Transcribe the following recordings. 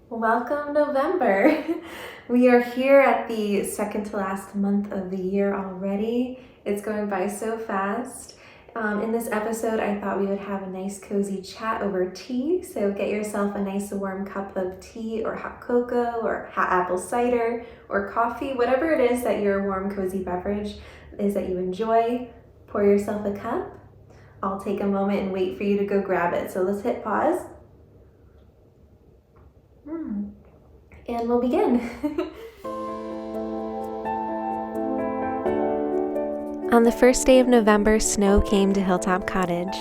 Welcome November! We are here at the second to last month of the year already. It's going by so fast. In this episode, I thought we would have a nice cozy chat over tea. So get yourself a nice warm cup of tea or hot cocoa or hot apple cider or coffee, whatever it is that your warm cozy beverage is that you enjoy. Pour yourself a cup. I'll take a moment and wait for you to go grab it. So let's hit pause. And we'll begin. On the first day of November, snow came to Hilltop Cottage.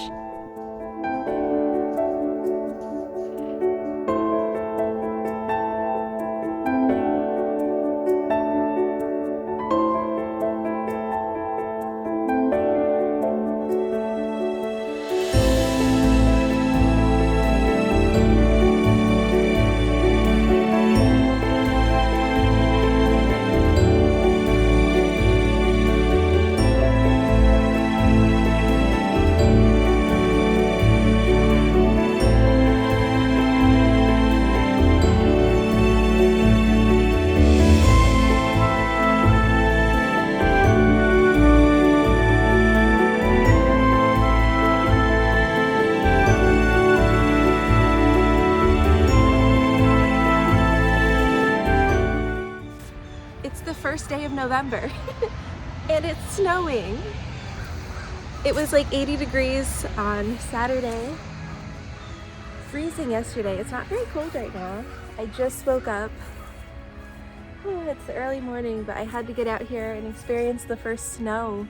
First day of November and it's snowing. It was like 80 degrees on Saturday. Freezing yesterday. It's not very cold right now. I just woke up. Oh, it's the early morning, but I had to get out here and experience the first snow.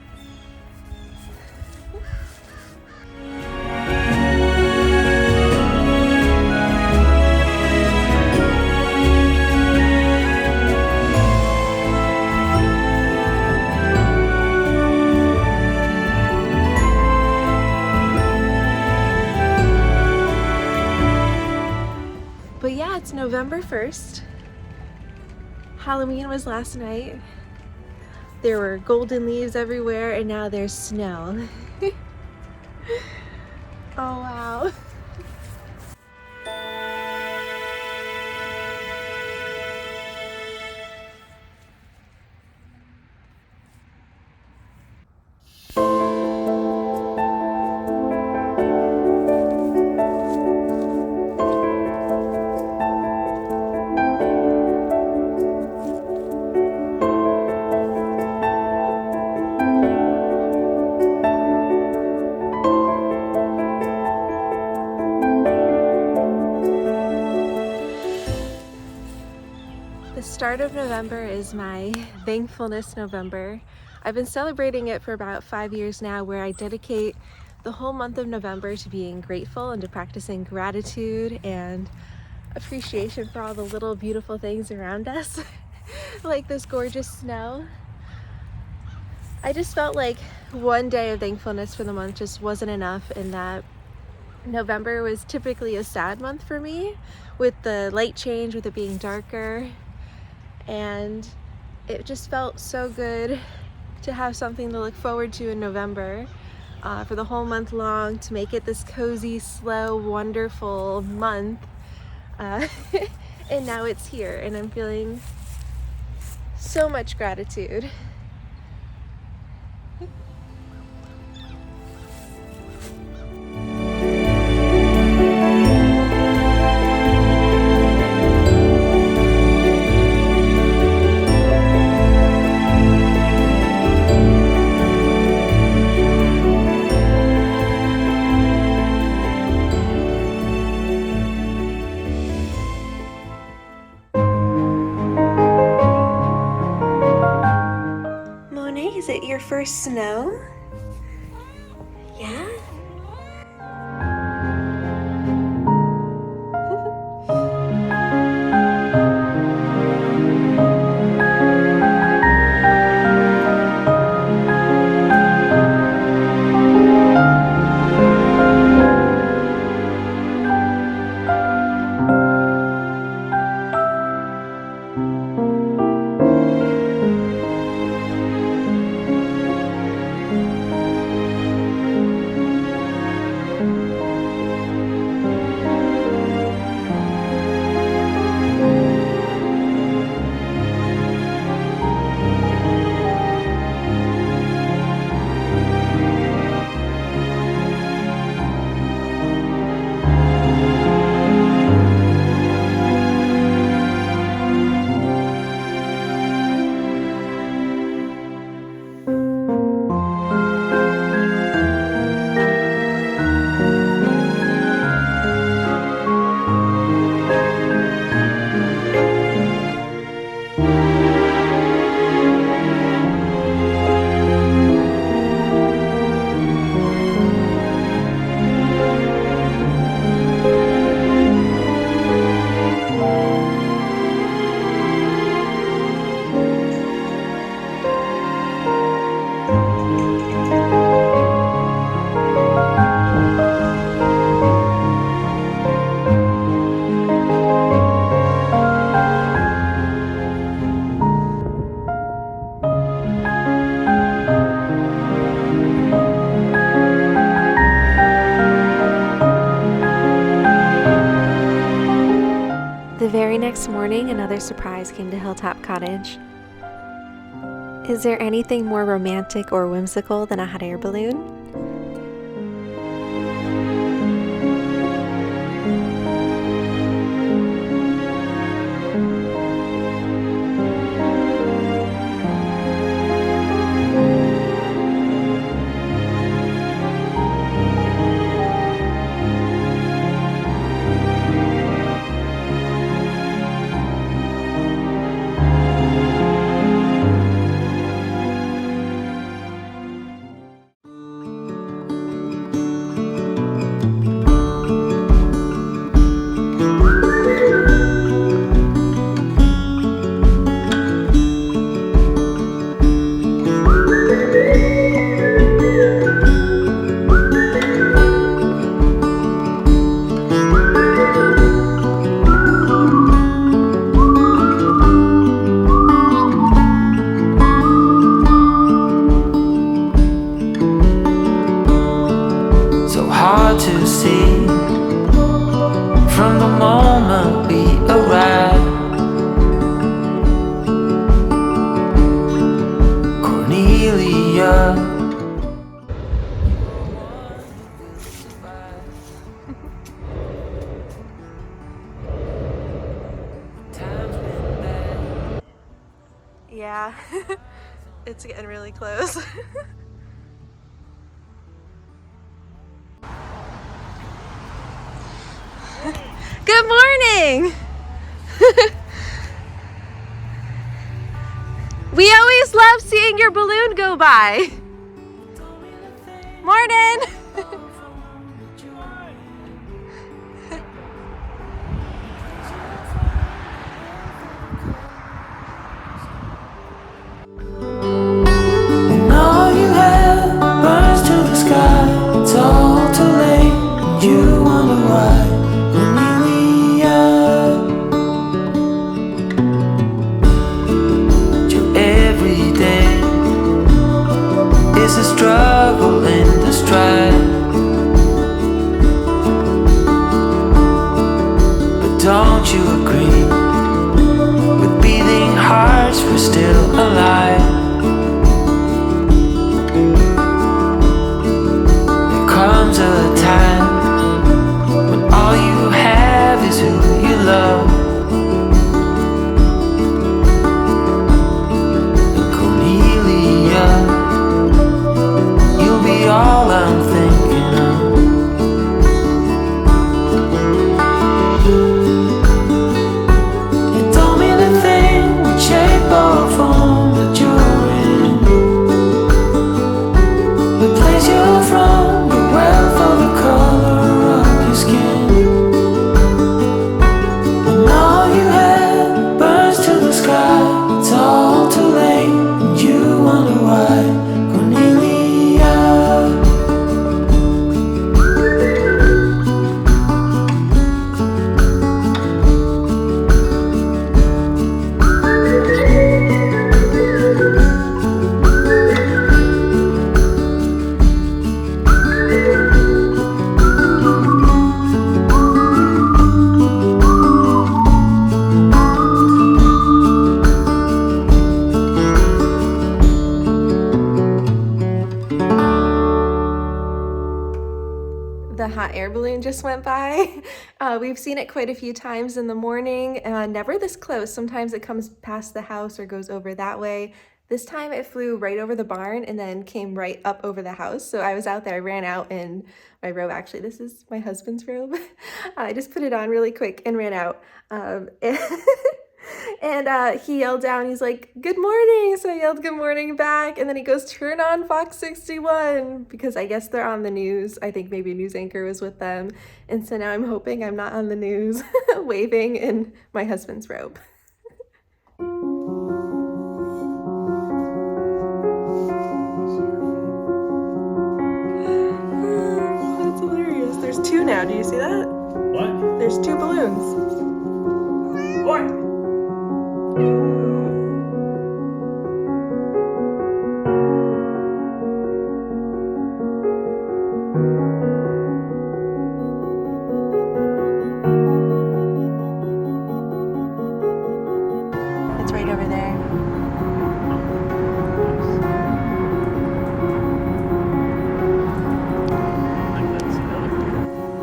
But yeah, it's November 1st. Halloween was last night. There were golden leaves everywhere and now there's snow. Oh wow. The start of November is my Thankfulness November. I've been celebrating it for about 5 years now, where I dedicate the whole month of November to being grateful and to practicing gratitude and appreciation for all the little beautiful things around us, like this gorgeous snow. I just felt like one day of thankfulness for the month just wasn't enough, in that November was typically a sad month for me, with the light change, with it being darker, and it just felt so good to have something to look forward to in November, for the whole month long, to make it this cozy, slow, wonderful month. And now it's here, and I'm feeling so much gratitude. Is it your first snow? Yeah? The very next morning, another surprise came to Hilltop Cottage. Is there anything more romantic or whimsical than a hot air balloon? To see from the moment we arrived, Cornelia. Yeah, it's getting really close. Good morning! We always love seeing your balloon go by. Morning! And all you have struggle in the stride. But don't you agree? With beating hearts we're still alive. There comes a time when all you have is who you love. And Cornelia, you'll be all I'm thinking of. It don't mean a thing what shape or form that you're in, what place you're from, the wealth or the color of your skin. When all you have burns to the sky, it's all too late, and you wonder why. The hot air balloon just went by. We've seen it quite a few times in the morning, never this close. Sometimes it comes past the house or goes over that way. This time it flew right over the barn and then came right up over the house. So I was out there, I ran out in my robe. Actually, this is my husband's robe. I just put it on really quick and ran out. And he yelled down, he's like, "Good morning." So I yelled good morning back. And then he goes, "Turn on Fox 61, because I guess they're on the news. I think maybe a news anchor was with them. And so now I'm hoping I'm not on the news waving in my husband's robe. That's hilarious. There's two now. Do you see that? What? There's two balloons. What? It's right over there.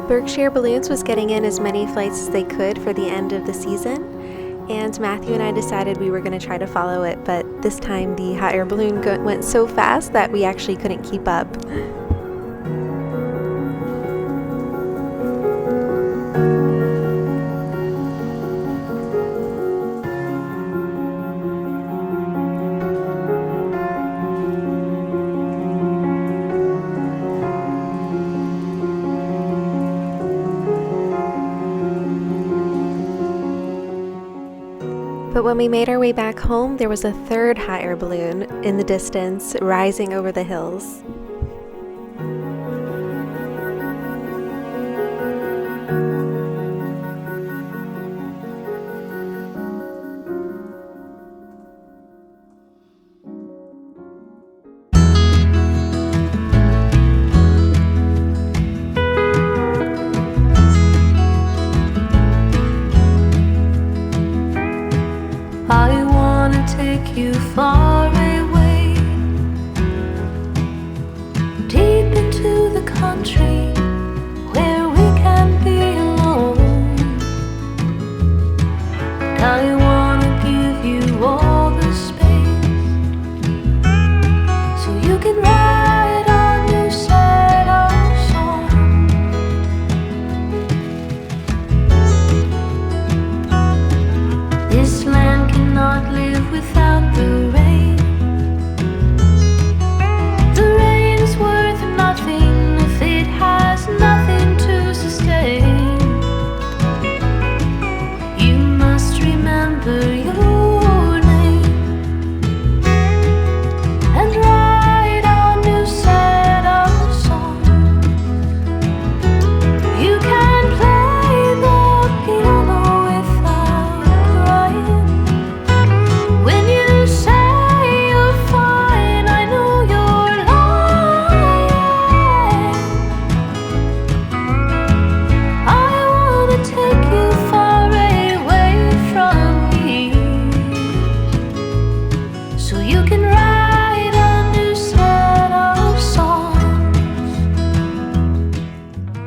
Berkshire Balloons was getting in as many flights as they could for the end of the season, and Matthew and I decided we were going to try to follow it, but this time the hot air balloon went so fast that we actually couldn't keep up. But when we made our way back home, there was a third hot air balloon in the distance, rising over the hills. I wanna take you far away,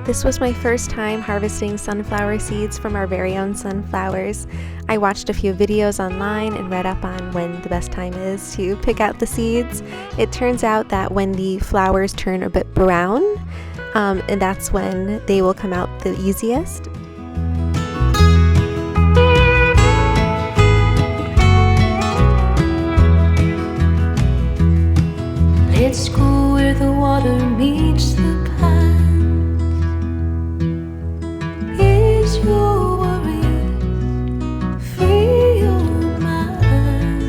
This was my first time harvesting sunflower seeds from our very own sunflowers. I watched a few videos online and read up on when the best time is to pick out the seeds. It turns out that when the flowers turn a bit brown, and that's when they will come out the easiest. Let's go where the water meets the pond. Ease your worries, free your mind.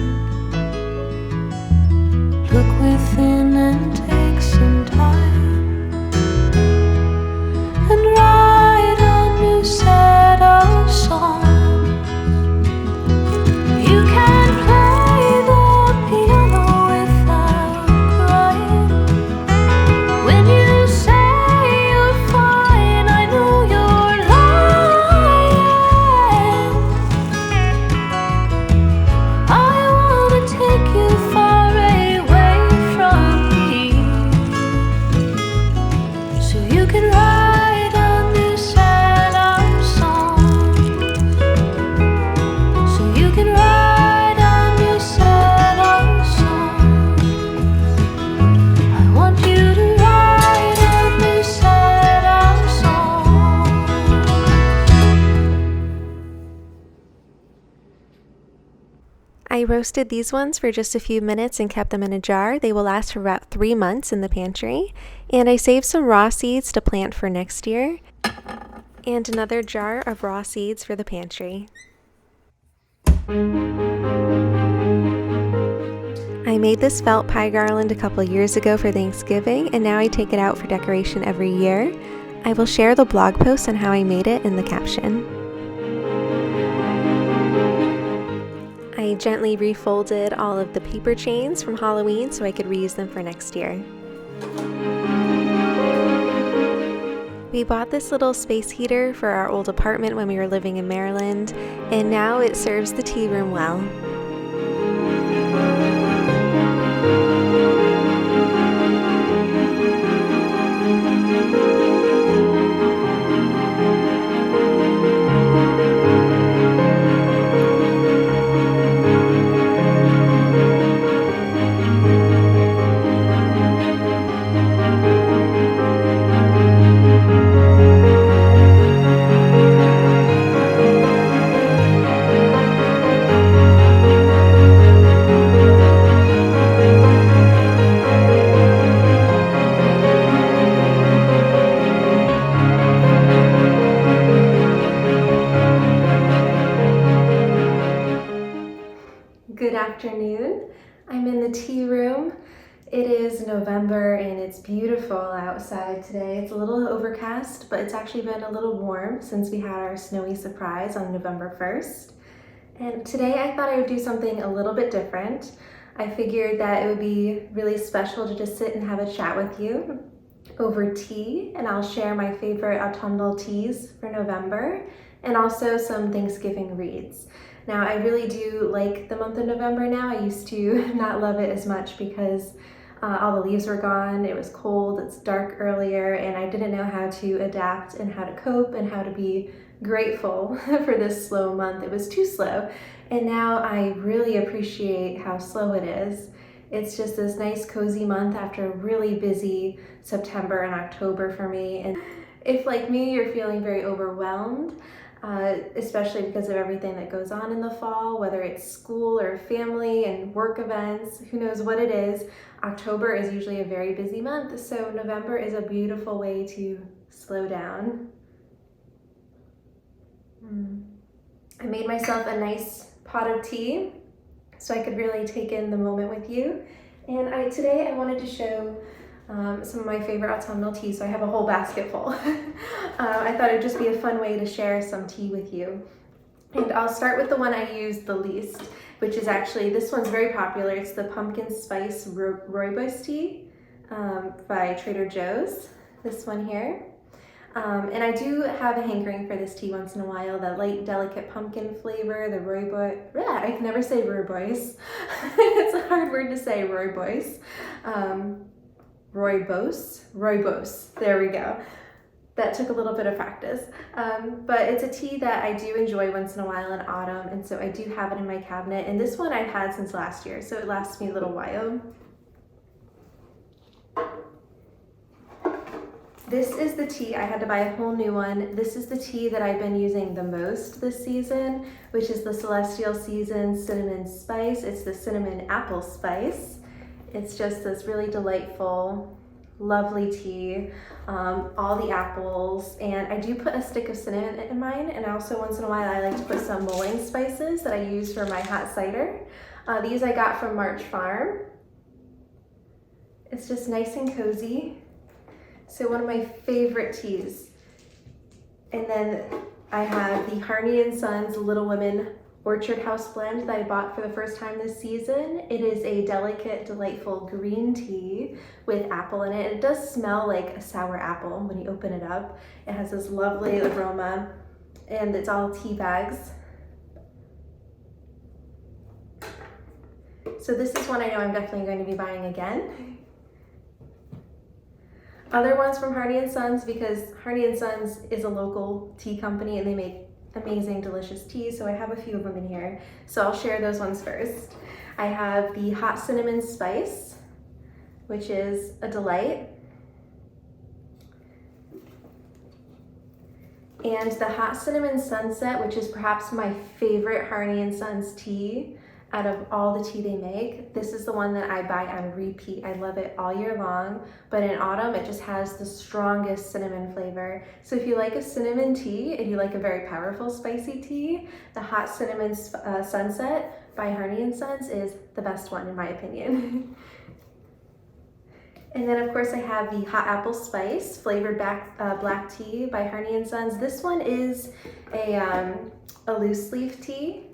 Look within and take some time and write a new set of songs. You can play the piano without crying. When you say you're fine, I know you're lying. I wanna take you far away from here, so you can write a new set of songs. So you can write a new set of songs. I want you to write a new set of songs. I roasted these ones for just a few minutes and kept them in a jar. They will last for about 3 months in the pantry. And I saved some raw seeds to plant for next year. And another jar of raw seeds for the pantry. I made this felt pie garland a couple years ago for Thanksgiving, and now I take it out for decoration every year. I will share the blog post on how I made it in the caption. I gently refolded all of the paper chains from Halloween so I could reuse them for next year. We bought this little space heater for our old apartment when we were living in Maryland, and now it serves the tea room well. Good afternoon. I'm in the tea room. It is November and it's beautiful outside today. It's a little overcast, but it's actually been a little warm since we had our snowy surprise on November 1st. And today I thought I would do something a little bit different. I figured that it would be really special to just sit and have a chat with you over tea, and I'll share my favorite autumnal teas for November and also some Thanksgiving reads. Now, I really do like the month of November now. I used to not love it as much because all the leaves were gone, it was cold, it's dark earlier, and I didn't know how to adapt and how to cope and how to be grateful for this slow month. It was too slow, and now I really appreciate how slow it is. It's just this nice cozy month after a really busy September and October for me. And if, like me, you're feeling very overwhelmed, especially because of everything that goes on in the fall, whether it's school or family and work events, who knows what it is, October is usually a very busy month, so November is a beautiful way to slow down. I made myself a nice pot of tea so I could really take in the moment with you. And today I wanted to show some of my favorite autumnal tea, so I have a whole basket full. I thought it'd just be a fun way to share some tea with you. And I'll start with the one I use the least, which is actually, this one's very popular. It's the pumpkin spice rooibos tea by Trader Joe's, this one here. And I do have a hankering for this tea once in a while, the light, delicate pumpkin flavor, the rooibos. I can never say rooibos. It's a hard word to say, rooibos. Rooibos, there we go. That took a little bit of practice, but it's a tea that I do enjoy once in a while in autumn, and so I do have it in my cabinet, and this one I've had since last year, so it lasts me a little while. This is the tea. I had to buy a whole new one. This is the tea that I've been using the most this season, which is the Celestial Seasons Cinnamon Spice. It's the cinnamon apple spice. It's just this really delightful, lovely tea, all the apples, and I do put a stick of cinnamon in mine, and also once in a while I like to put some mulling spices that I use for my hot cider. These I got from March Farm. It's just nice and cozy. So one of my favorite teas. And then I have the Harney & Sons Little Women Orchard House blend that I bought for the first time this season. It is a delicate, delightful green tea with apple in it. It does smell like a sour apple when you open it up. It has this lovely aroma, and it's all tea bags. So this is one I know I'm definitely going to be buying again. Other ones from Harney & Sons, because Harney & Sons is a local tea company and they make amazing, delicious tea, so I have a few of them in here. So I'll share those ones first. I have the Hot Cinnamon Spice, which is a delight. And the Hot Cinnamon Sunset, which is perhaps my favorite Harney & Sons tea out of all the tea they make. This is the one that I buy on repeat. I love it all year long, but in autumn it just has the strongest cinnamon flavor. So if you like a cinnamon tea and you like a very powerful spicy tea, the Hot Cinnamon Sunset by Harney & Sons is the best one in my opinion. And then of course I have the Hot Apple Spice flavored black tea by Harney & Sons. This one is a loose leaf tea.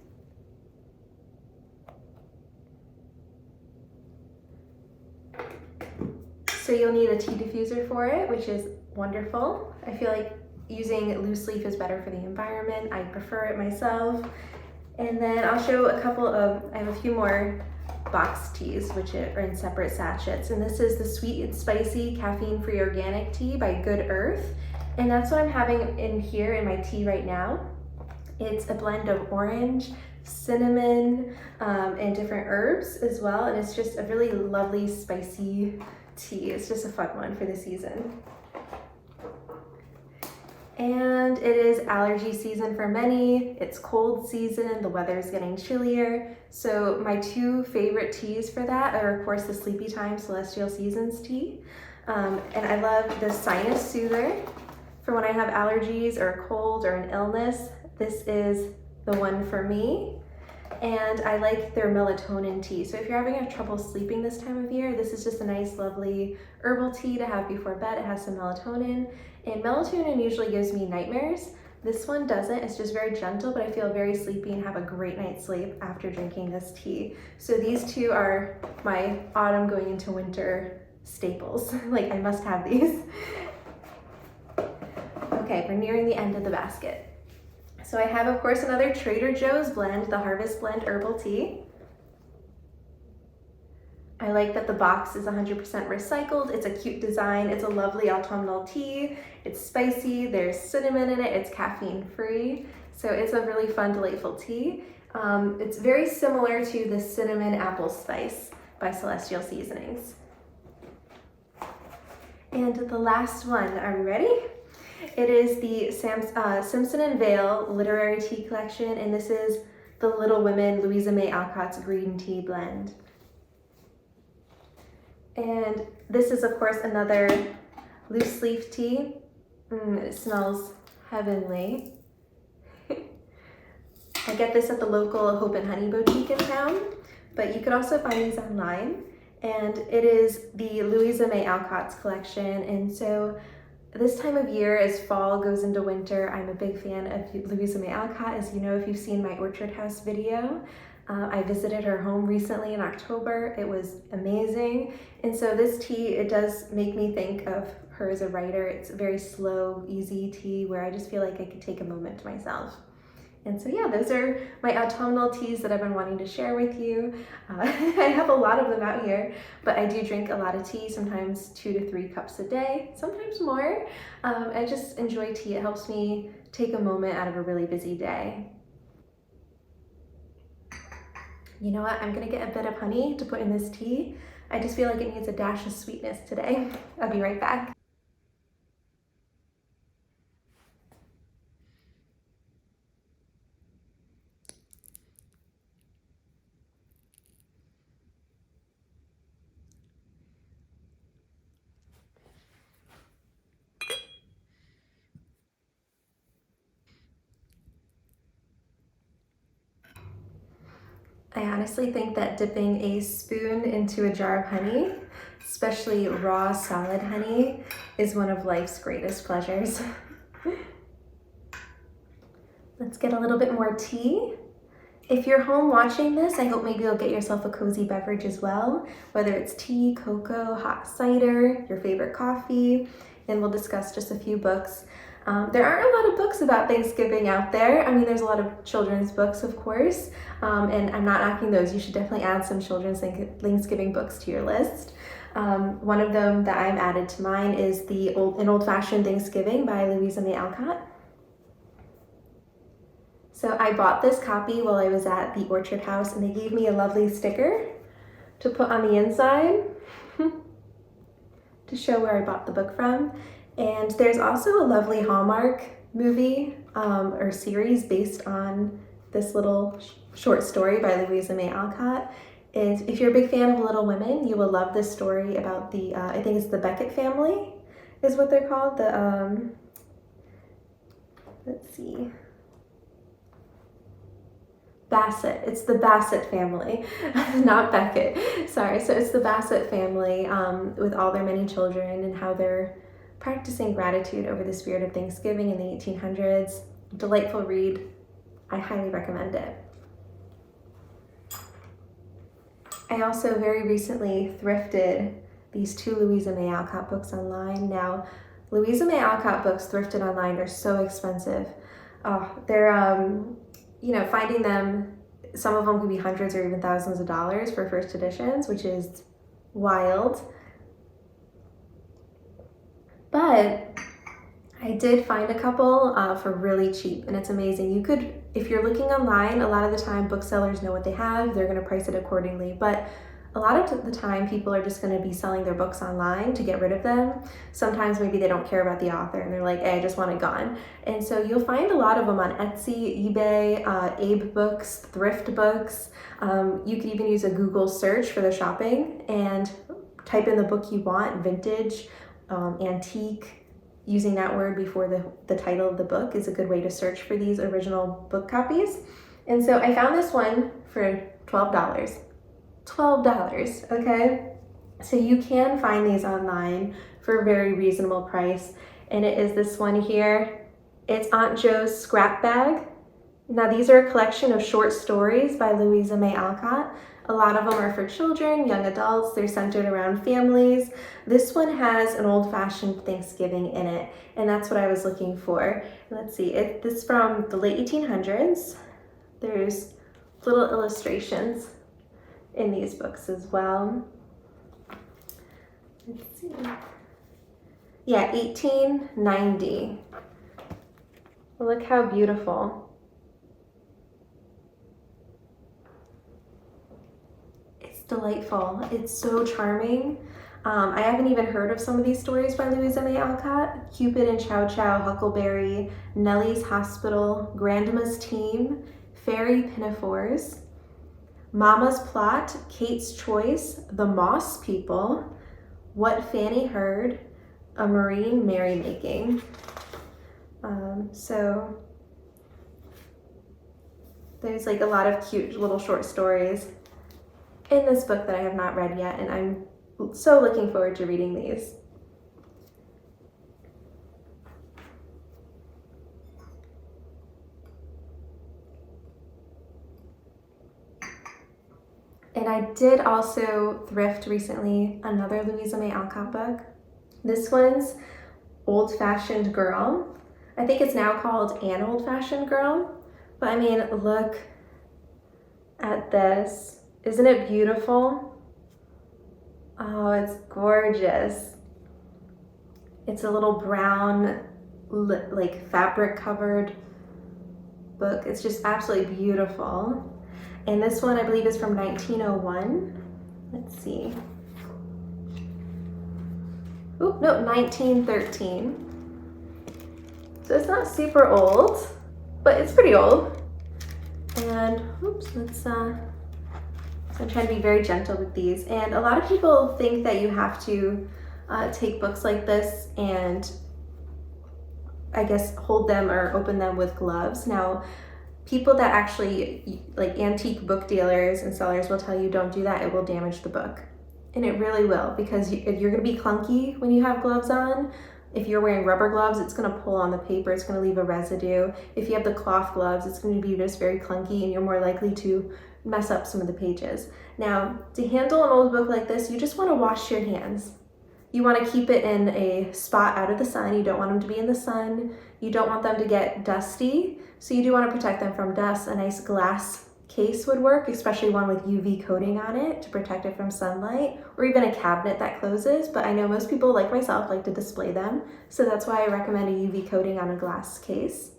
So you'll need a tea diffuser for it, which is wonderful. I feel like using loose leaf is better for the environment. I prefer it myself. And then I'll show I have a few more box teas, which are in separate sachets. And this is the Sweet and Spicy Caffeine-Free Organic Tea by Good Earth. And that's what I'm having in here in my tea right now. It's a blend of orange, cinnamon, and different herbs as well. And it's just a really lovely, spicy tea. It's just a fun one for the season. And it is allergy season for many. It's cold season, the weather's getting chillier. So my two favorite teas for that are of course the Sleepy Time Celestial Seasons tea. And I love the Sinus Soother for when I have allergies or a cold or an illness. This is the one for me. And I like their melatonin tea. So if you're having trouble sleeping this time of year, this is just a nice, lovely herbal tea to have before bed. It has some melatonin, and melatonin usually gives me nightmares. This one doesn't. It's just very gentle, but I feel very sleepy and have a great night's sleep after drinking this tea. So these two are my autumn going into winter staples. Like, I must have these. Okay, we're nearing the end of the basket. So I have, of course, another Trader Joe's blend, the Harvest Blend Herbal Tea. I like that the box is 100% recycled. It's a cute design. It's a lovely autumnal tea. It's spicy. There's cinnamon in it. It's caffeine free. So it's a really fun, delightful tea. It's very similar to the Cinnamon Apple Spice by Celestial Seasonings. And the last one, are you ready? It is the Simpson and Vale Literary Tea Collection, and this is the Little Women Louisa May Alcott's Green Tea Blend. And this is, of course, another loose leaf tea. It smells heavenly. I get this at the local Hope and Honey boutique in town, but you could also find these online. And it is the Louisa May Alcott's collection, and so this time of year, as fall goes into winter, I'm a big fan of Louisa May Alcott. As you know, if you've seen my Orchard House video, I visited her home recently in October. It was amazing. And so this tea, it does make me think of her as a writer. It's a very slow, easy tea where I just feel like I could take a moment to myself. And so yeah, those are my autumnal teas that I've been wanting to share with you. I have a lot of them out here, but I do drink a lot of tea, sometimes 2 to 3 cups a day, sometimes more. I just enjoy tea. It helps me take a moment out of a really busy day. You know what? I'm gonna get a bit of honey to put in this tea. I just feel like it needs a dash of sweetness today. I'll be right back. I honestly think that dipping a spoon into a jar of honey, especially raw solid honey, is one of life's greatest pleasures. Let's get a little bit more tea. If you're home watching this, I hope maybe you'll get yourself a cozy beverage as well, whether it's tea, cocoa, hot cider, your favorite coffee, and we'll discuss just a few books. There aren't a lot of books about Thanksgiving out there. I mean, there's a lot of children's books, of course, and I'm not knocking those. You should definitely add some children's Thanksgiving books to your list. One of them that I've added to mine is An Old-Fashioned Thanksgiving by Louisa May Alcott. So I bought this copy while I was at the Orchard House, and they gave me a lovely sticker to put on the inside to show where I bought the book from. And there's also a lovely Hallmark movie or series based on this little short story by Louisa May Alcott. If you're a big fan of Little Women, you will love this story about I think it's the Beckett family is what they're called. Let's see. Bassett. It's the Bassett family, not Beckett. Sorry. So it's the Bassett family with all their many children and how they're practicing gratitude over the spirit of Thanksgiving in the 1800s. Delightful read. I highly recommend it. I also very recently thrifted these 2 Louisa May Alcott books online. Now, Louisa May Alcott books thrifted online are so expensive. They're finding them, some of them could be hundreds or even thousands of dollars for first editions, which is wild. But I did find a couple for really cheap, and it's amazing. You could, if you're looking online, a lot of the time booksellers know what they have, they're gonna price it accordingly, but a lot of the time people are just gonna be selling their books online to get rid of them. Sometimes maybe they don't care about the author and they're like, hey, I just want it gone. And so you'll find a lot of them on Etsy, eBay, Abe Books, Thrift Books. You could even use a Google search for the shopping and type in the book you want, vintage, antique. Using that word before the title of the book is a good way to search for these original book copies. And so I found this one for $12. $12, okay? So you can find these online for a very reasonable price. And it is this one here. It's Aunt Jo's Scrap Bag. Now these are a collection of short stories by Louisa May Alcott. A lot of them are for children, young adults. They're centered around families. This one has an old-fashioned Thanksgiving in it, and that's what I was looking for. Let's see, this is from the late 1800s. There's little illustrations in these books as well. Let's see. Yeah, 1890. Look how beautiful. Delightful. It's so charming. I haven't even heard of some of these stories by Louisa May Alcott. Cupid and Chow Chow, Huckleberry, Nellie's Hospital, Grandma's Team, Fairy Pinafores, Mama's Plot, Kate's Choice, The Moss People, What Fanny Heard, A Marine Merrymaking. So there's like a lot of cute little short stories in this book that I have not read yet, and I'm so looking forward to reading these. And I did also thrift recently another Louisa May Alcott book. This one's Old Fashioned Girl. I think it's now called An Old Fashioned Girl, But I mean, look at this. Isn't it beautiful? Oh, it's gorgeous. It's a little brown, like fabric covered book. It's just absolutely beautiful. And this one, I believe, is from 1901. Let's see. Oh, no, 1913. So it's not super old, but it's pretty old. And oops, so I'm trying to be very gentle with these. And a lot of people think that you have to take books like this and I guess hold them or open them with gloves. Now, people that actually, like antique book dealers and sellers will tell you don't do that, it will damage the book. And it really will, because you're gonna be clunky when you have gloves on. If you're wearing rubber gloves, it's gonna pull on the paper, it's gonna leave a residue. If you have the cloth gloves, it's gonna be just very clunky and you're more likely to mess up some of the pages. Now, to handle an old book like this, you just wanna wash your hands. You wanna keep it in a spot out of the sun. You don't want them to be in the sun. You don't want them to get dusty. So you do wanna protect them from dust. A nice glass case would work, especially one with UV coating on it to protect it from sunlight, or even a cabinet that closes. But I know most people, like myself, like to display them. So that's why I recommend a UV coating on a glass case.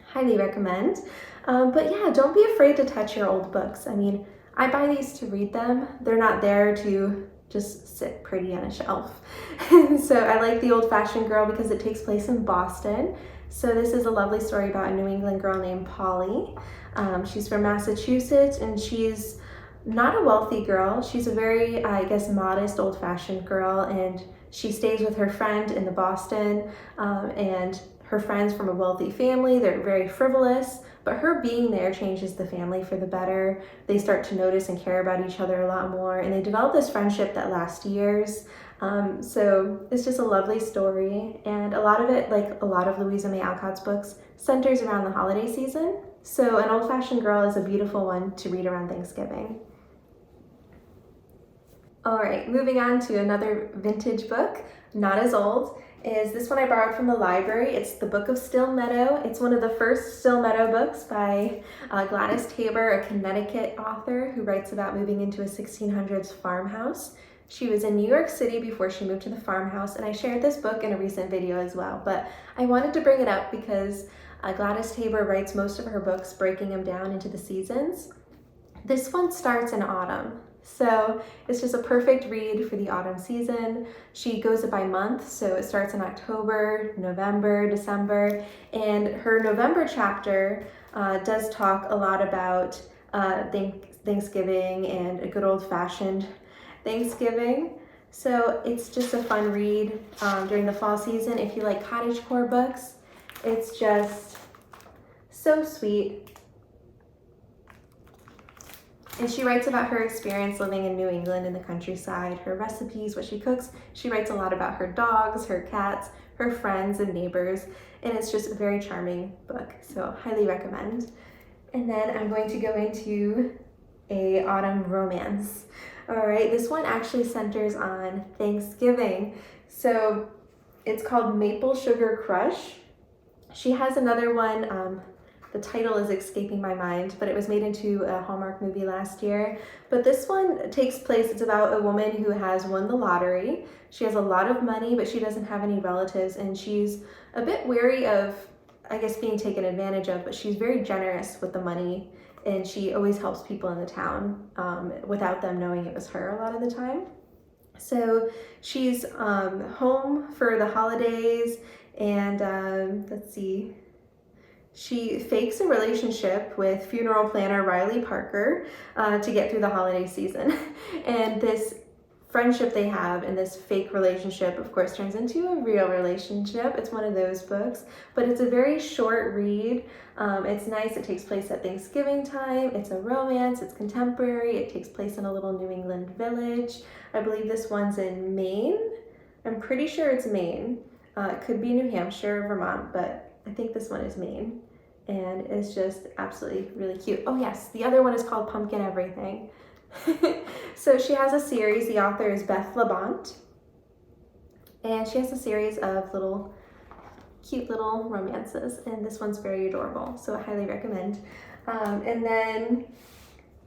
Highly recommend. But yeah, don't be afraid to touch your old books. I mean, I buy these to read them. They're not there to just sit pretty on a shelf. So I like The Old-Fashioned Girl because it takes place in Boston. So this is a lovely story about a New England girl named Polly. She's from Massachusetts and she's not a wealthy girl. She's a very, I guess, modest, old-fashioned girl, and she stays with her friend in the Boston, and her friend's from a wealthy family. They're very frivolous, but her being there changes the family for the better. They start to notice and care about each other a lot more, and they develop this friendship that lasts years. So it's just a lovely story, and a lot of it, like a lot of Louisa May Alcott's books, centers around the holiday season. So An Old-Fashioned Girl is a beautiful one to read around Thanksgiving. All right, moving on to another vintage book, not as old, is this one I borrowed from the library. It's The Book of Still Meadow. It's one of the first Still Meadow books by Gladys Tabor, a Connecticut author who writes about moving into a 1600s farmhouse. She was in New York City before she moved to the farmhouse, and I shared this book in a recent video as well, but I wanted to bring it up because Gladys Tabor writes most of her books breaking them down into the seasons. This one starts in autumn, so it's just a perfect read for the autumn season. She goes it by month, so it starts in October, November, December, and her November chapter does talk a lot about Thanksgiving and a good old-fashioned Thanksgiving. So it's just a fun read during the fall season. If you like cottagecore books, it's just so sweet. And she writes about her experience living in New England in the countryside, her recipes, what she cooks. She writes a lot about her dogs, her cats, her friends and neighbors, and it's just a very charming book, so highly recommend. And then I'm going to go into a autumn romance. All right, this one actually centers on Thanksgiving. So it's called Maple Sugar Crush. She has another one, the title is escaping my mind, but it was made into a Hallmark movie last year. But this one takes place, it's about a woman who has won the lottery. She has a lot of money, but she doesn't have any relatives, and she's a bit wary of, I guess, being taken advantage of, but she's very generous with the money, and she always helps people in the town without them knowing it was her a lot of the time. So she's home for the holidays, and let's see, she fakes a relationship with funeral planner Riley Parker to get through the holiday season. And this friendship they have and this fake relationship, of course, turns into a real relationship. It's one of those books, but it's a very short read. It's nice. It takes place at Thanksgiving time. It's a romance. It's contemporary. It takes place in a little New England village. I believe this one's in Maine. I'm pretty sure it's Maine. It could be New Hampshire, Vermont, but I think this one is Maine. And it's just absolutely really cute. Oh yes, the other one is called Pumpkin Everything. So she has a series. The author is Beth Labont, and she has a series of little cute little romances, and this one's very adorable, so I highly recommend. And then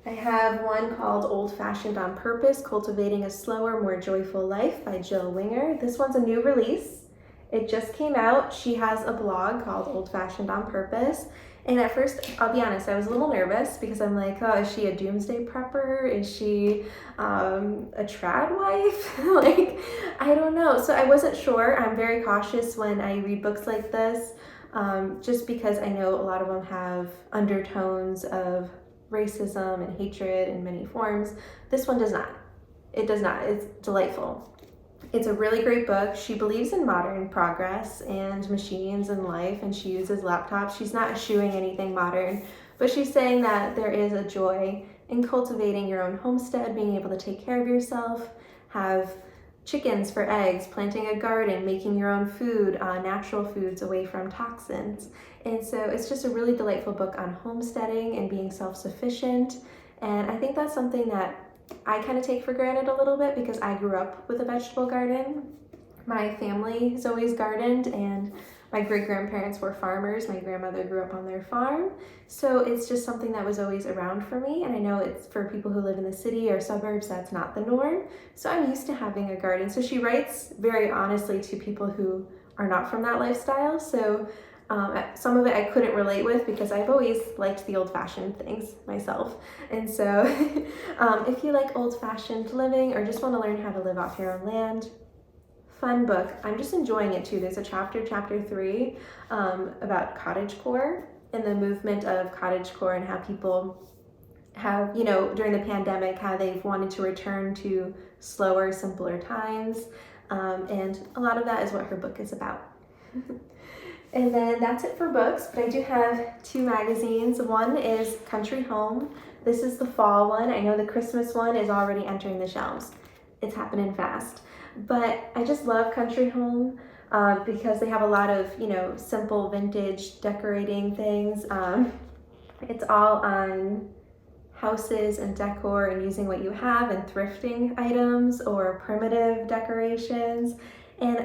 I have one called Old Fashioned on Purpose, Cultivating a Slower, More Joyful Life by Jill Winger. This one's a new release. It just came out. She has a blog called Old Fashioned on Purpose. And at first, I'll be honest, I was a little nervous because I'm like, oh, is she a doomsday prepper? Is she a trad wife? Like, I don't know. So I wasn't sure. I'm very cautious when I read books like this, just because I know a lot of them have undertones of racism and hatred in many forms. This one does not. It does not. It's delightful. It's a really great book. She believes in modern progress and machines and life, and she uses laptops. She's not eschewing anything modern, but she's saying that there is a joy in cultivating your own homestead, being able to take care of yourself, have chickens for eggs, planting a garden, making your own food, natural foods away from toxins. And so it's just a really delightful book on homesteading and being self-sufficient. And I think that's something that I kind of take for granted a little bit because I grew up with a vegetable garden. My family has always gardened, and my great-grandparents were farmers. My grandmother grew up on their farm. So it's just something that was always around for me. And I know it's for people who live in the city or suburbs, that's not the norm. So I'm used to having a garden. So she writes very honestly to people who are not from that lifestyle. So some of it I couldn't relate with because I've always liked the old-fashioned things myself. And so if you like old-fashioned living or just want to learn how to live off your own land, fun book. I'm just enjoying it too. There's a chapter 3, about cottagecore and the movement of cottagecore and how people have, you know, during the pandemic, how they've wanted to return to slower, simpler times. And a lot of that is what her book is about. And then that's it for books, but I do have 2 magazines. One is Country Home. This is the fall one. I know the Christmas one is already entering the shelves. It's happening fast. But I just love Country Home because they have a lot of, you know, simple vintage decorating things. It's all on houses and decor and using what you have and thrifting items or primitive decorations. And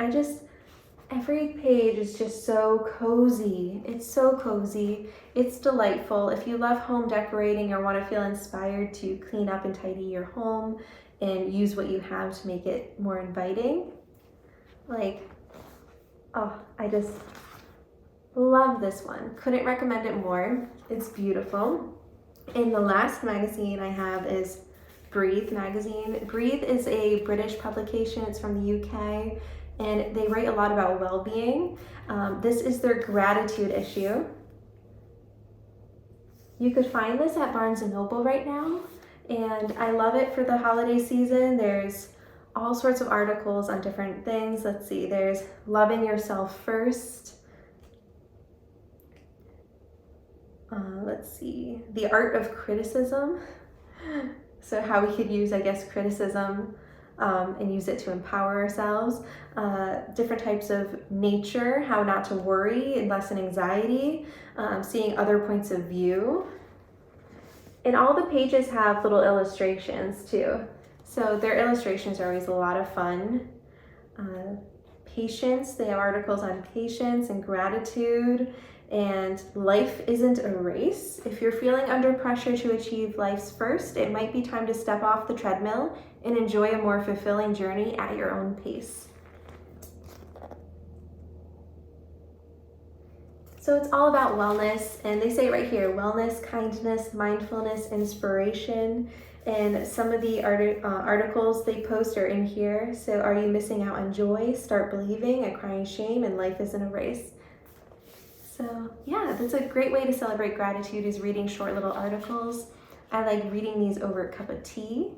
every page is just so cozy. It's so cozy. It's delightful. If you love home decorating or want to feel inspired to clean up and tidy your home and use what you have to make it more inviting, like, oh, I just love this one. Couldn't recommend it more. It's beautiful. And the last magazine I have is Breathe magazine. Breathe is a British publication. It's from the UK. And they write a lot about well-being. This is their gratitude issue. You could find this at Barnes & Noble right now, and I love it for the holiday season. There's all sorts of articles on different things. Let's see, there's loving yourself first. Let's see, the art of criticism. So how we could use, I guess, criticism and use it to empower ourselves. Different types of nature, how not to worry and lessen anxiety, seeing other points of view. And all the pages have little illustrations too. So their illustrations are always a lot of fun. Patience, they have articles on patience and gratitude. And life isn't a race. If you're feeling under pressure to achieve life's first, it might be time to step off the treadmill and enjoy a more fulfilling journey at your own pace. So it's all about wellness, and they say right here, wellness, kindness, mindfulness, inspiration. And some of the articles they post are in here. So are you missing out on joy? Start believing, a crying shame, and life isn't a race. So yeah, that's a great way to celebrate gratitude, is reading short little articles. I like reading these over a cup of tea.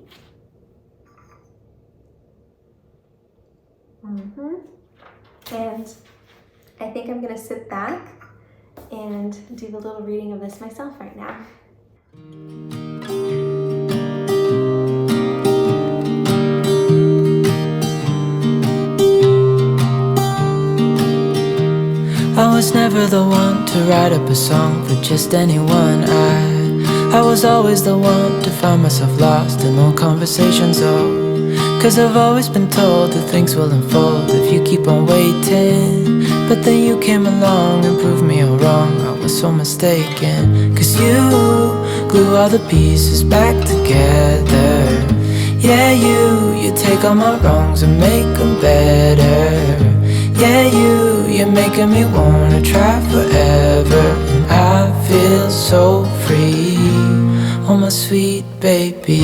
And I think I'm gonna sit back and do a little reading of this myself right now. I was never the one to write up a song for just anyone. I was always the one to find myself lost in old conversations. Cause I've always been told that things will unfold if you keep on waiting. But then you came along and proved me all wrong. I was so mistaken, 'cause you glue all the pieces back together. Yeah, you take all my wrongs and make them better. Yeah, you're making me wanna try forever. And I feel so free, oh my sweet baby.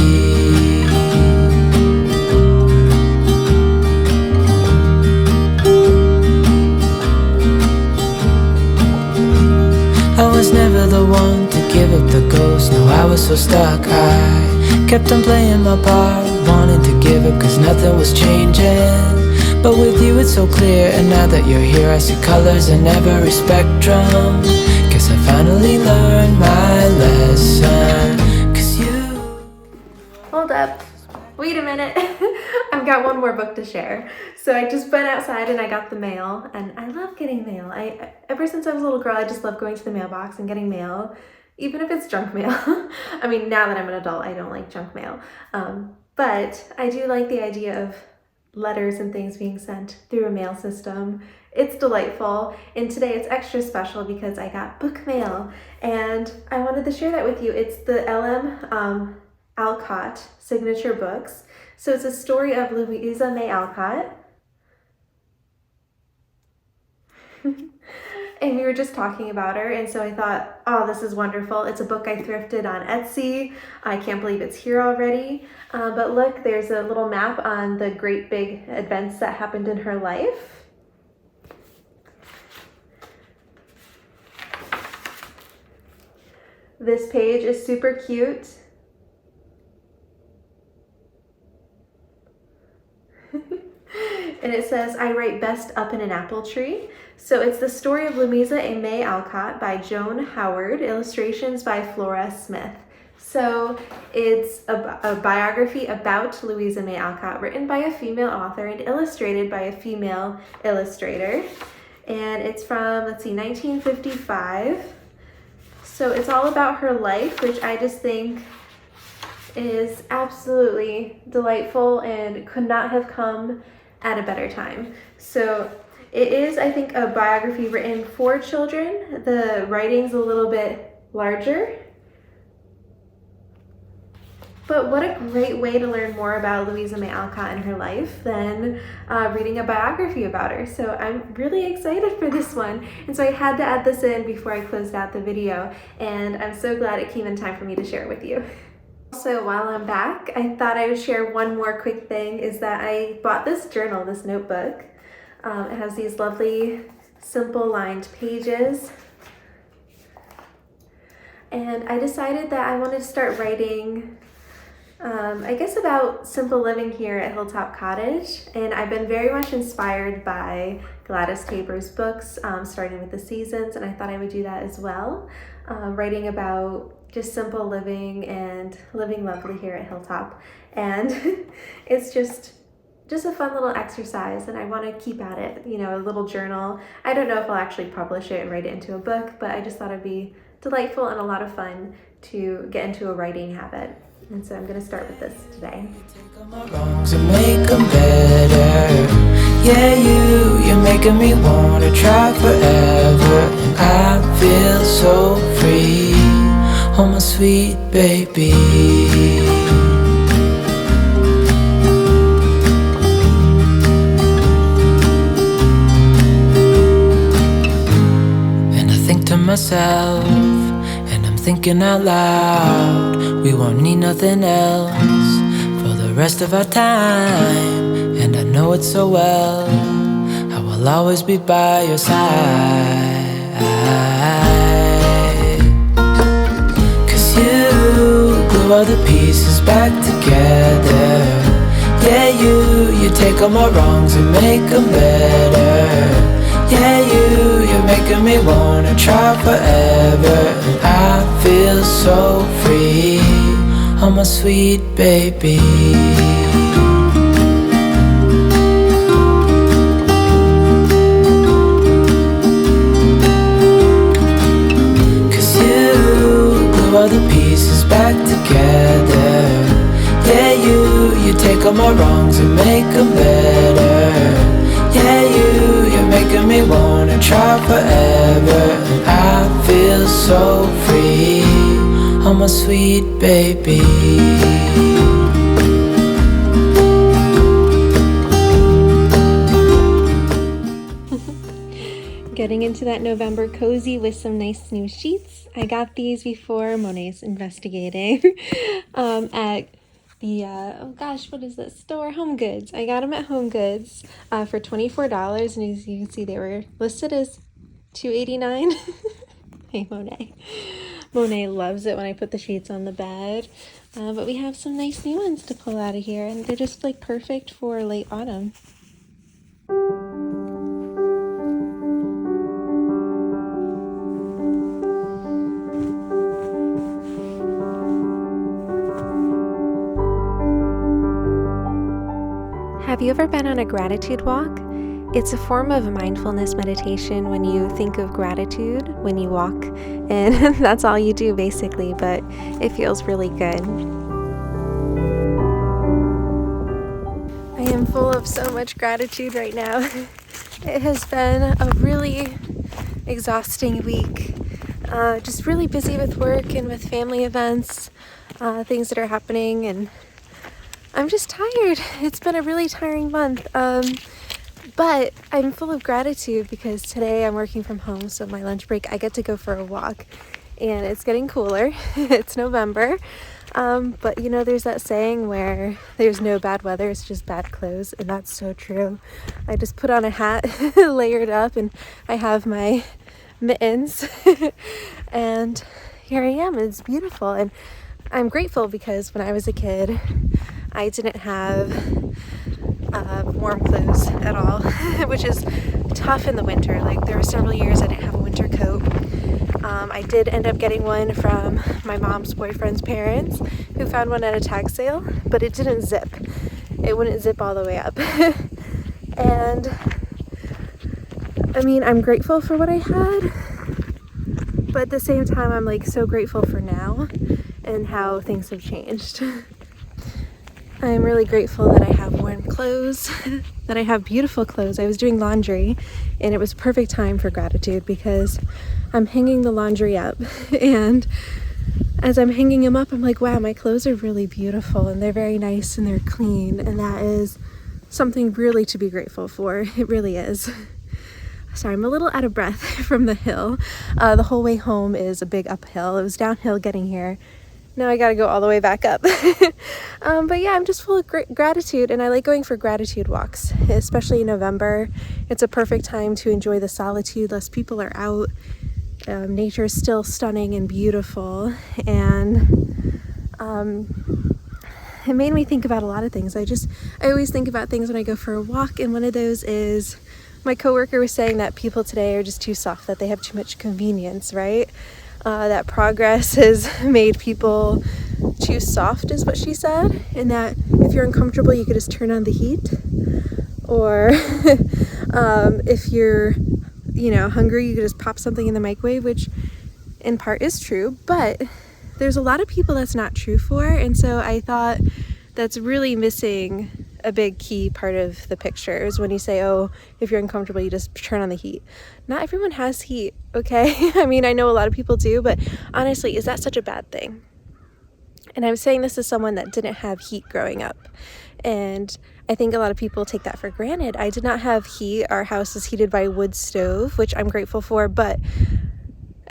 I was never the one to give up the ghost. No, I was so stuck, I kept on playing my part, wanting to give up 'cause nothing was changing. But with you it's so clear, and now that you're here I see colors in every spectrum. Guess I finally learned my lesson, 'cause you... Hold up. Wait a minute. I've got one more book to share. So I just went outside and I got the mail, and I love getting mail. Ever since I was a little girl, I just love going to the mailbox and getting mail, even if it's junk mail. I mean, now that I'm an adult, I don't like junk mail. But I do like the idea of letters and things being sent through a mail system. It's delightful, and today it's extra special because I got book mail, and I wanted to share that with you. It's the L.M. Alcott signature books. So it's a story of Louisa May Alcott. And we were just talking about her, and so I thought, oh, this is wonderful. It's a book I thrifted on Etsy. I can't believe it's here already. But look, there's a little map on the great big events that happened in her life. This page is super cute. And it says, I write best up in an apple tree. So it's the story of Louisa May Alcott by Joan Howard, illustrations by Flora Smith. So it's a biography about Louisa May Alcott, written by a female author and illustrated by a female illustrator. And it's from, let's see, 1955. So it's all about her life, which I just think is absolutely delightful and could not have come at a better time. So it is, I think, a biography written for children. The writing's a little bit larger. But what a great way to learn more about Louisa May Alcott and her life than reading a biography about her. So I'm really excited for this one. And so I had to add this in before I closed out the video. And I'm so glad it came in time for me to share it with you. Also, while I'm back, I thought I would share one more quick thing, is that I bought this journal, this notebook. It has these lovely, simple lined pages. And I decided that I wanted to start writing, I guess, about simple living here at Hilltop Cottage. And I've been very much inspired by Gladys Taber's books, starting with The Seasons, and I thought I would do that as well. Writing about just simple living and living lovely here at Hilltop. And it's just a fun little exercise, and I want to keep at it, you know, a little journal. I don't know if I'll actually publish it and write it into a book, but I just thought it'd be delightful and a lot of fun to get into a writing habit. And so I'm going to start with this today. Take all my wrongs and make them better. Yeah, you're making me wanna try forever. And I feel so free, oh my sweet baby. And I think to myself, and I'm thinking out loud, we won't need nothing else for the rest of our time. And I know it so well, I will always be by your side. 'Cause you glue all the pieces back together. Yeah, you take all my wrongs and make them better. Yeah, you're making me wanna try forever. And I feel so free, oh my sweet baby. All the pieces back together. Yeah, you take all my wrongs and make them better. Yeah, you're making me wanna try forever, and I feel so free. Oh my sweet baby. Getting into that November cozy with some nice new sheets. I got these before Monet's investigating at the, oh gosh, what is this store? Home Goods. I got them at Home Goods for $24, and as you can see, they were listed as $2.89. Hey, Monet. Monet loves it when I put the sheets on the bed. But we have some nice new ones to pull out of here, and they're just like perfect for late autumn. Have you ever been on a gratitude walk? It's a form of mindfulness meditation when you think of gratitude when you walk, and that's all you do basically, but it feels really good. I am full of so much gratitude right now. It has been a really exhausting week. Just really busy with work and with family events, things that are happening, and I'm just tired. It's been a really tiring month, but I'm full of gratitude because today I'm working from home, so my lunch break I get to go for a walk, and it's getting cooler. It's November, but you know, there's that saying where there's no bad weather, it's just bad clothes, and that's so true. I just put on a hat, layered up, and I have my mittens, and here I am. It's beautiful, and I'm grateful because when I was a kid, I didn't have warm clothes at all, which is tough in the winter. Like, there were several years I didn't have a winter coat. I did end up getting one from my mom's boyfriend's parents, who found one at a tag sale, but it didn't zip. It wouldn't zip all the way up. And I mean, I'm grateful for what I had, but at the same time, I'm like so grateful for now and how things have changed. I'm really grateful that I have warm clothes, that I have beautiful clothes. I was doing laundry, and it was perfect time for gratitude because I'm hanging the laundry up, and as I'm hanging them up, I'm like, wow, my clothes are really beautiful, and they're very nice, and they're clean, and that is something really to be grateful for. It really is. Sorry, I'm a little out of breath from the hill. The whole way home is a big uphill. It was downhill getting here. Now I gotta go all the way back up. But yeah, I'm just full of gratitude, and I like going for gratitude walks, especially in November. It's a perfect time to enjoy the solitude. Less people are out. Nature is still stunning and beautiful, and it made me think about a lot of things. I always think about things when I go for a walk, and one of those is my coworker was saying that people today are just too soft, that they have too much convenience, right? That progress has made people too soft, is what she said, and that if you're uncomfortable, you could just turn on the heat, or if you're, hungry, you could just pop something in the microwave, which in part is true, but there's a lot of people that's not true for, and so I thought that's really missing a big key part of the picture is when you say, oh, if you're uncomfortable, you just turn on the heat. Not everyone has heat, okay? I mean, I know a lot of people do, but honestly, is that such a bad thing? And I'm saying this as someone that didn't have heat growing up, and I think a lot of people take that for granted. I did not have heat. Our house is heated by a wood stove, which I'm grateful for, but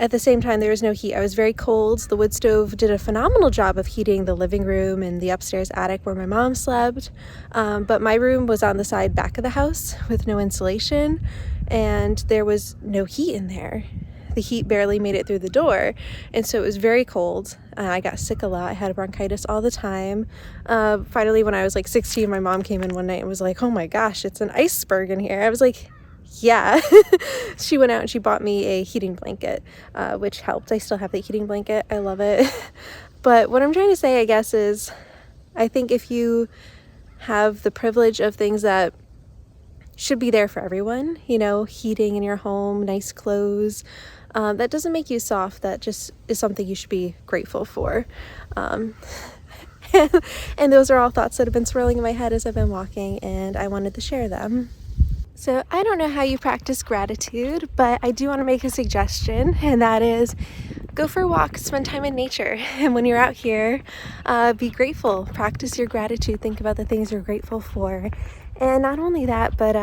at the same time, there was no heat. I was very cold. The wood stove did a phenomenal job of heating the living room and the upstairs attic where my mom slept. But my room was on the side back of the house with no insulation, and there was no heat in there. The heat barely made it through the door, and so it was very cold. I got sick a lot. I had bronchitis all the time. Finally, when I was like 16, my mom came in one night and was like, oh my gosh, it's an iceberg in here. I was like, yeah. She went out and she bought me a heating blanket, which helped. I still have the heating blanket. I love it. But what I'm trying to say, I guess, is I think if you have the privilege of things that should be there for everyone, heating in your home, nice clothes, that doesn't make you soft. That just is something you should be grateful for. And those are all thoughts that have been swirling in my head as I've been walking, and I wanted to share them. So I don't know how you practice gratitude, but I do want to make a suggestion, and that is go for a walk, spend time in nature. And when you're out here, be grateful, practice your gratitude, think about the things you're grateful for. And not only that, but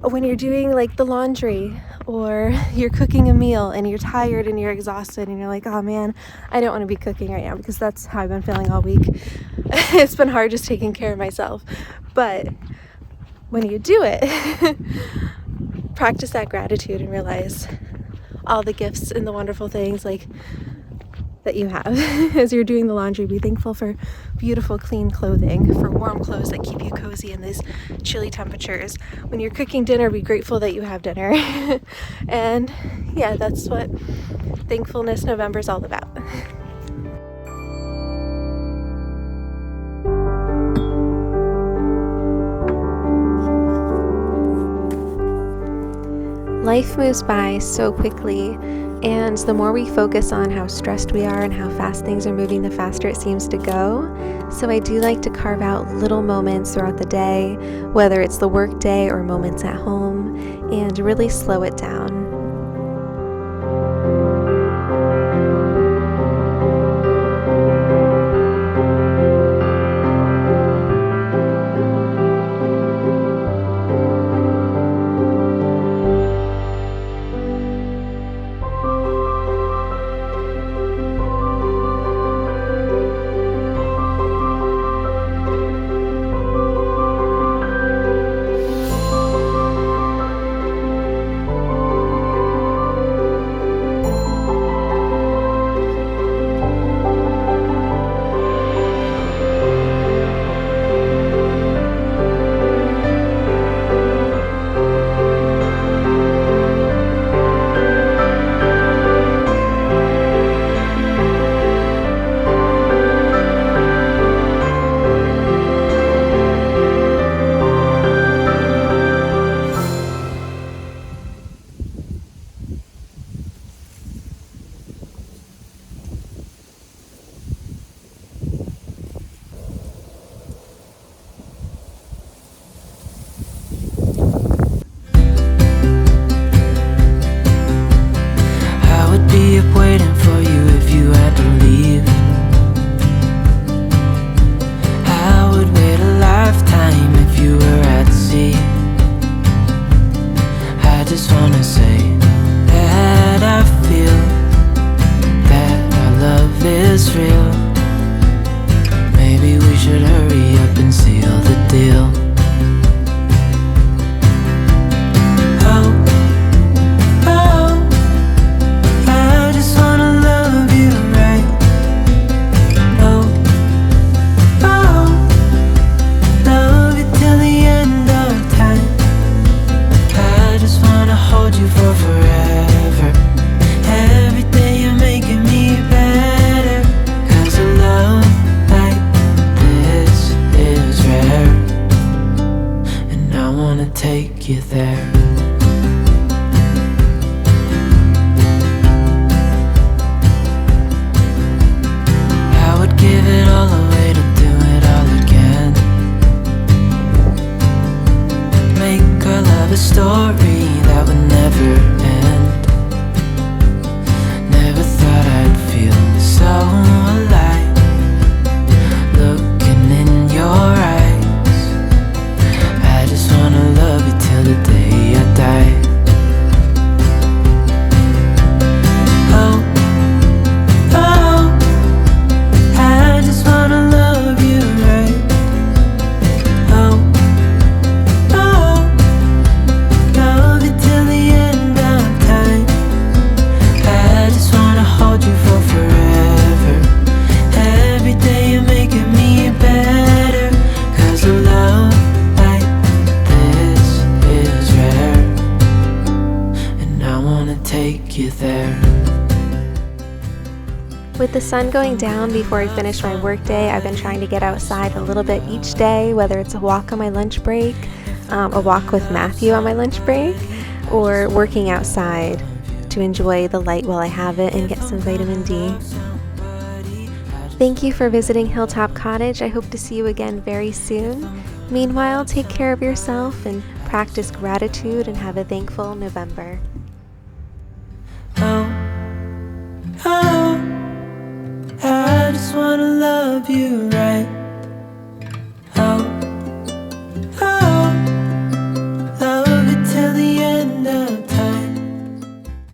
when you're doing like the laundry or you're cooking a meal and you're tired and you're exhausted and you're like, oh man, I don't want to be cooking right now, because that's how I've been feeling all week. It's been hard just taking care of myself. But when you do it, practice that gratitude and realize all the gifts and the wonderful things like that you have. As you're doing the laundry, be thankful for beautiful, clean clothing, for warm clothes that keep you cozy in these chilly temperatures. When you're cooking dinner, be grateful that you have dinner. And yeah, that's what Thankfulness November is all about. Life moves by so quickly, and the more we focus on how stressed we are and how fast things are moving, the faster it seems to go. So I do like to carve out little moments throughout the day, whether it's the work day or moments at home, and really slow it down. you there. I would give it all away to do it all again. Make our love a story that would never end. Never thought I'd feel so alive, looking in your eyes. I just wanna love you till the day I die. Oh, oh, I just wanna love you right. Oh, oh, love you till the end of time. I just wanna hold you for forever. Every day you're making me better, 'cause a love like this is rare, and I wanna take you there. With the sun going down before I finish my workday, I've been trying to get outside a little bit each day, whether it's a walk on my lunch break, a walk with Matthew on my lunch break, or working outside to enjoy the light while I have it and get some vitamin D. Somebody, I Thank you for visiting Hilltop Cottage. I hope to see you again very soon. Meanwhile, take care of yourself and practice gratitude and have a thankful November. Oh, I just wanna love you right.